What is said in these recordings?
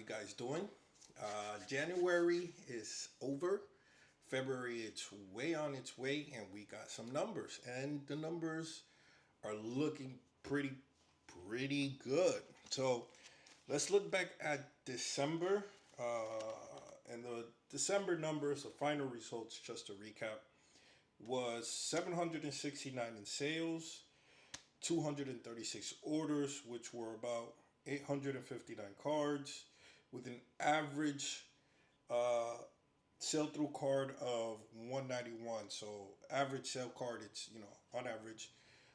you guys doing? January is over. February, it's way on its way, and we got some numbers, and the numbers are looking pretty good. So let's look back at December, and the December numbers, the final results, just to recap, was 769 in sales, 236 orders, which were about 859 cards, with an average uh, sell through card of 191. So average sale card, it's on average,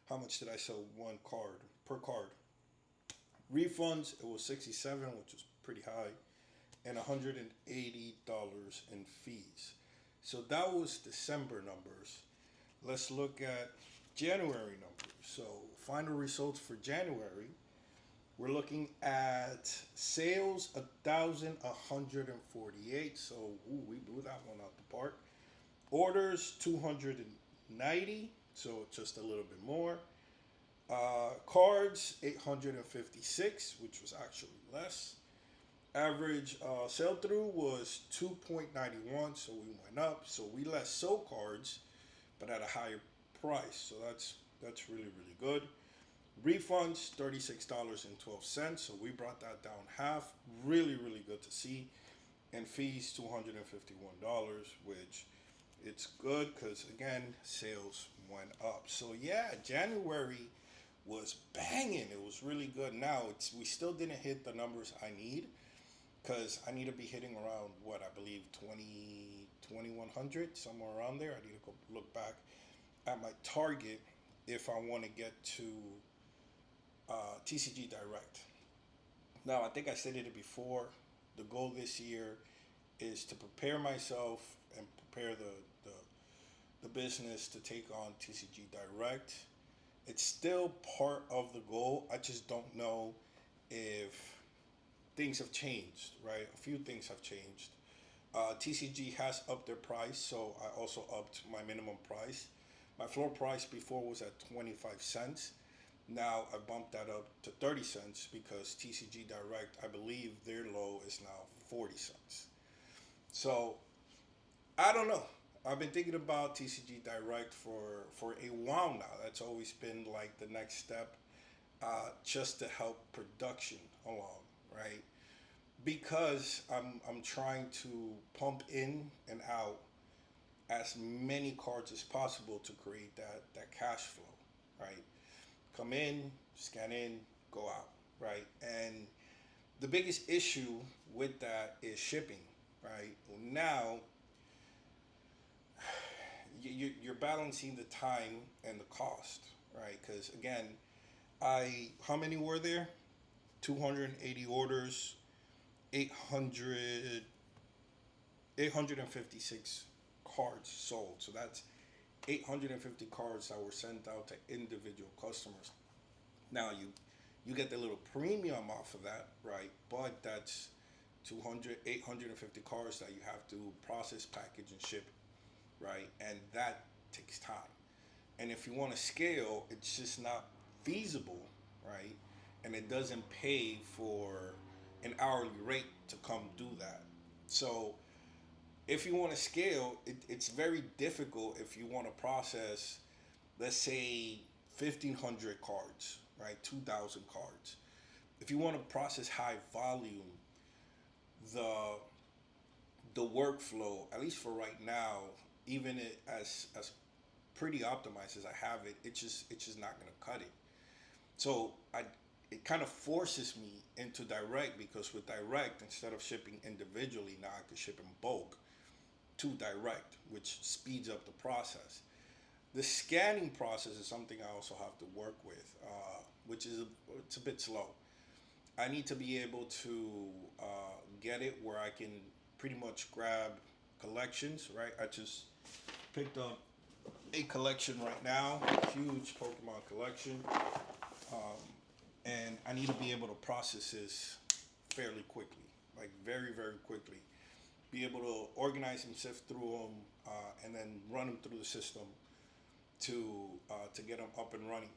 how much did I sell one card per card? Refunds, it was 67, which was pretty high, and $180 in fees. So that was December numbers. Let's look at January numbers. So final results for January, we're looking at sales 1,148. So we blew that one out the park. Orders 290, so just a little bit more. Cards 856, which was actually less. Average sell through was 2.91, so we went up. So we less sold cards, but at a higher price. So that's really good. Refunds $36.12, so we brought that down half. Really good to see. And fees $251, which it's good because again sales went up. So yeah, January was banging. It was really good. Now we still didn't hit the numbers I need because I need to be hitting around what I believe 2100, somewhere around there. I need to go look back at my target if I want to get to TCG Direct. Now, I think I stated it before. The goal this year is to prepare myself and prepare the business to take on TCG Direct. It's still part of the goal. I just don't know if things have changed, right? A few things have changed. TCG has upped their price, so I also upped my minimum price. My floor price before was at 25 cents. Now I bumped that up to 30 cents because TCG Direct, I believe their low is now 40 cents. So I don't know. I've been thinking about TCG Direct for a while now. That's always been like the next step, just to help production along, right? Because I'm trying to pump in and out as many cards as possible to create that cash flow, right? Come in, scan in, go out, right? And the biggest issue with that is shipping, right? Now, you're balancing the time and the cost, right? Because again, how many were there? 280 orders, 800, 856 cards sold. So that's 850 cards that were sent out to individual customers. Now you get the little premium off of that, right? But that's 200, 850 cards that you have to process, package, and ship, right? And that takes time. And if you want to scale, it's just not feasible, right? And it doesn't pay for an hourly rate to come do that. So if you want to scale, it's very difficult if you want to process, let's say, 1,500 cards, right? 2,000 cards. If you want to process high volume, the the workflow, at least for right now, even as pretty optimized as I have it, it's just not gonna cut it. So it kind of forces me into direct because with direct, instead of shipping individually, now I can ship in bulk to direct, which speeds up the process. The scanning process is something I also have to work with, which is it's a bit slow. I need to be able to get it where I can pretty much grab collections, right? I just picked up a collection right now, huge Pokemon collection, and I need to be able to process this fairly quickly, like very quickly. Be able to organize and sift through them, and then run them through the system to get them up and running.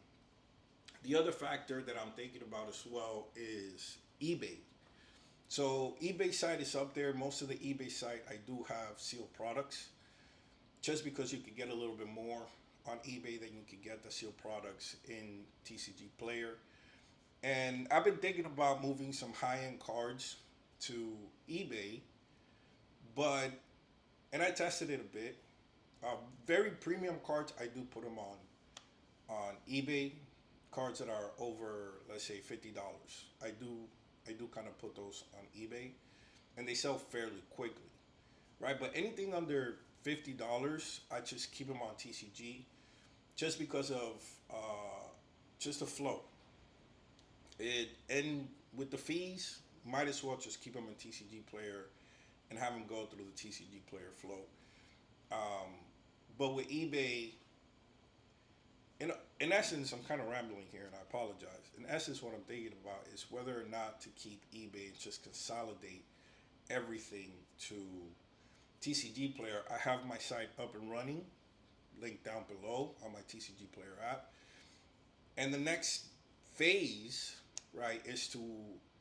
The other factor that I'm thinking about as well is eBay. So eBay site is up there. Most of the eBay site, I do have sealed products, just because you could get a little bit more on eBay than you could get the sealed products in TCG Player. And I've been thinking about moving some high-end cards to eBay, but and I tested it a bit. Very premium cards, I do put them on eBay. Cards that are over, let's say, $50. I do kind of put those on eBay, and they sell fairly quickly, right? But anything under $50, I just keep them on TCG, just because of just the flow. And with the fees, might as well just keep them in TCG Player and have them go through the TCG Player flow. Um, but with eBay, in essence, I'm kind of rambling here, and I apologize. In essence, what I'm thinking about is whether or not to keep eBay and just consolidate everything to TCG Player. I have my site up and running, link down below on my TCG Player app. And the next phase, right, is to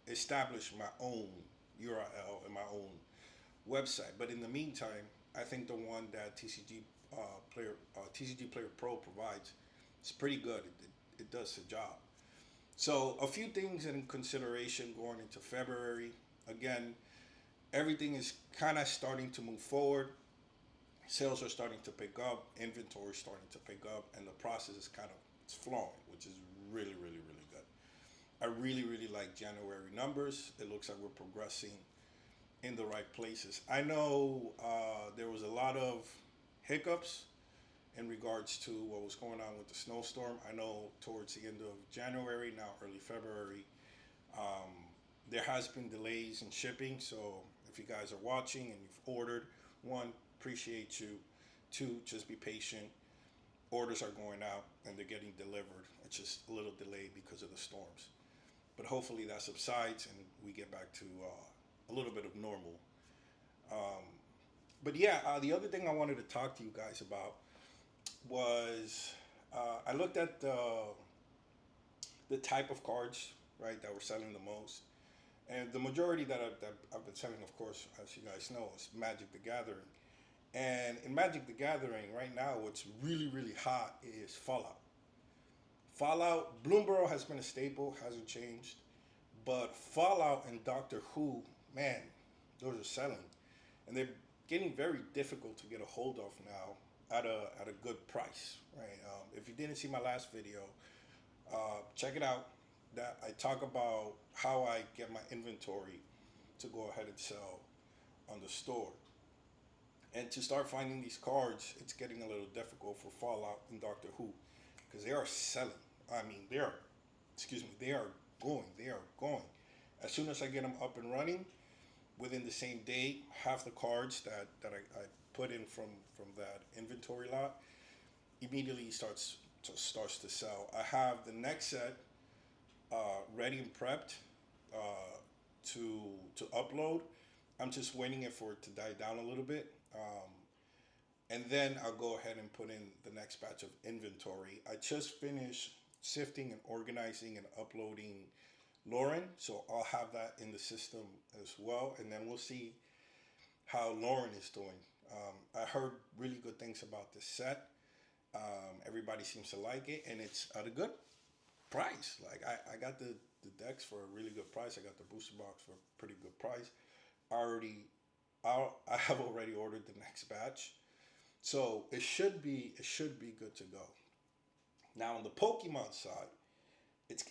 establish my own URL and my own website. But in the meantime, I think the one that TCG Player Pro provides is pretty good. It does the job. So a few things in consideration going into February. Again, everything is kind of starting to move forward. Sales are starting to pick up, inventory is starting to pick up, and the process is kind of it's flowing, which is really, really, really good. I really, really like January numbers. It looks like we're progressing in the right places. I know there was a lot of hiccups in regards to what was going on with the snowstorm. I know towards the end of January, now early February, um, there has been delays in shipping. So if you guys are watching and you've ordered, one, appreciate you. Two, just be patient. Orders are going out and they're getting delivered. It's just a little delayed because of the storms. But hopefully that subsides and we get back to a little bit of normal. Um, but yeah, the other thing I wanted to talk to you guys about was I looked at the type of cards, right, that were selling the most. And the majority that I've been selling, of course, as you guys know, is Magic the Gathering. And in Magic the Gathering, right now, what's really, really hot is Fallout. Fallout, Bloomborough has been a staple, hasn't changed. But Fallout and Doctor Who, man, those are selling. And they're getting very difficult to get a hold of now at a good price, right? If you didn't see my last video, check it out. That I talk about how I get my inventory to go ahead and sell on the store. And to start finding these cards, it's getting a little difficult for Fallout and Doctor Who because they are selling. I mean, they are going. As soon as I get them up and running, within the same day, half the cards that I put in from that inventory lot immediately starts to sell. I have the next set ready and prepped to upload. I'm just waiting it for it to die down a little bit. And then I'll go ahead and put in the next batch of inventory. I just finished sifting and organizing and uploading Lauren, so I'll have that in the system as well, and then we'll see how Lauren is doing. I heard really good things about this set. Everybody seems to like it, and it's at a good price. Like I got the decks for a really good price. I got the booster box for a pretty good price. I have already ordered the next batch, so it should be good to go. Now on the Pokemon side, it's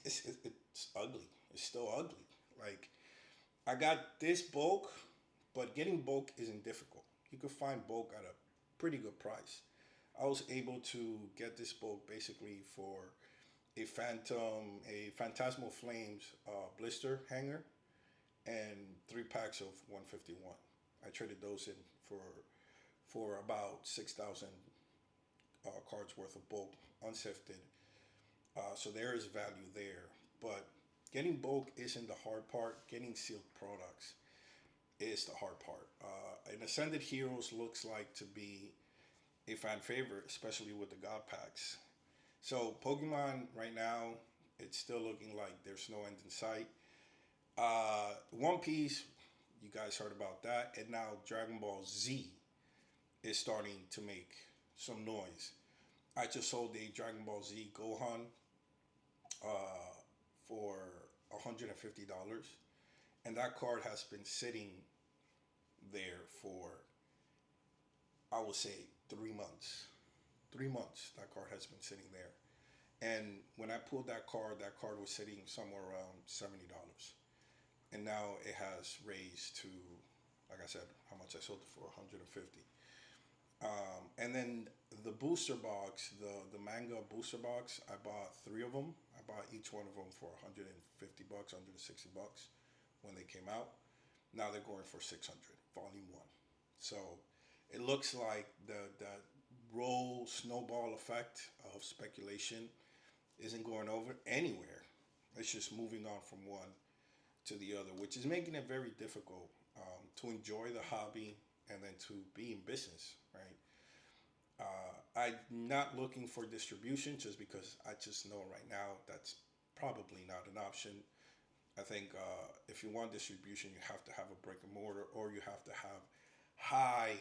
ugly. It's still ugly. Like I got this bulk, but getting bulk isn't difficult. You could find bulk at a pretty good price. I was able to get this bulk basically for a Phantasmal Flames blister hanger and 3 packs of 151. I traded those in for about 6,000 cards worth of bulk, unsifted. So there is value there. But getting bulk isn't the hard part. Getting sealed products is the hard part. And Ascended Heroes looks like to be a fan favorite, especially with the God packs. So Pokemon right now, it's still looking like there's no end in sight. One Piece, you guys heard about that, and now Dragon Ball Z is starting to make some noise. I just sold a Dragon Ball Z Gohan uh, for $150, and that card has been sitting there for, I would say, 3 months. 3 months that card has been sitting there. And when I pulled that card was sitting somewhere around $70, and now it has raised to, like I said, how much I sold it for 150. And then the booster box, the manga booster box, I bought three of them. I bought each one of them for 150 bucks, 160 bucks when they came out. Now they're going for 600, volume one. So it looks like the roll snowball effect of speculation isn't going over anywhere. It's just moving on from one to the other, which is making it very difficult to enjoy the hobby and then to be in business, right? I'm not looking for distribution just because I just know right now that's probably not an option. I think if you want distribution, you have to have a brick and mortar, or you have to have high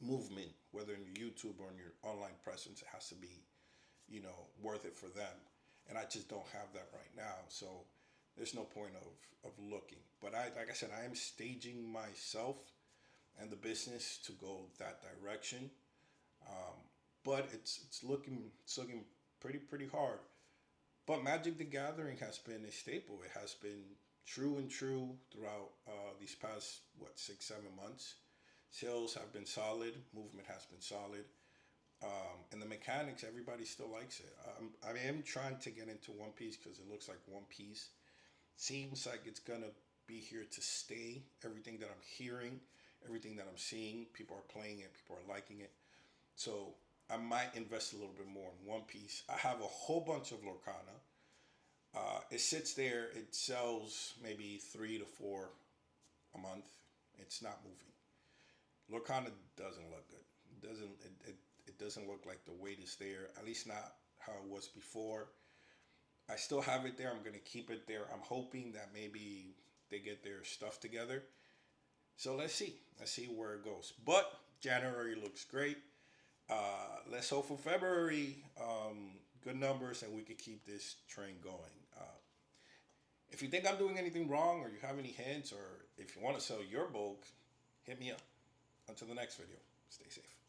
movement, whether in your YouTube or in your online presence. It has to be, worth it for them. And I just don't have that right now. So there's no point of looking. But like I said, I am staging myself and the business to go that direction. Um, but it's looking pretty hard. But Magic the Gathering has been a staple. It has been true and true throughout these past 6 7 months. Sales have been solid. Movement has been solid. And the mechanics, everybody still likes it. I am trying to get into One Piece because it looks like One Piece seems like it's gonna be here to stay. Everything that I'm hearing, everything that I'm seeing, people are playing it, people are liking it. So I might invest a little bit more in One Piece. I have a whole bunch of Lorcana. It sits there. It sells maybe 3 to 4 a month. It's not moving. Lorcana doesn't look good. It doesn't look like the weight is there. At least not how it was before. I still have it there. I'm gonna keep it there. I'm hoping that maybe they get their stuff together. So let's see. Let's see where it goes. But January looks great. Let's hope for February good numbers and we can keep this train going. If you think I'm doing anything wrong or you have any hints or if you want to sell your bulk, hit me up. Until the next video, stay safe.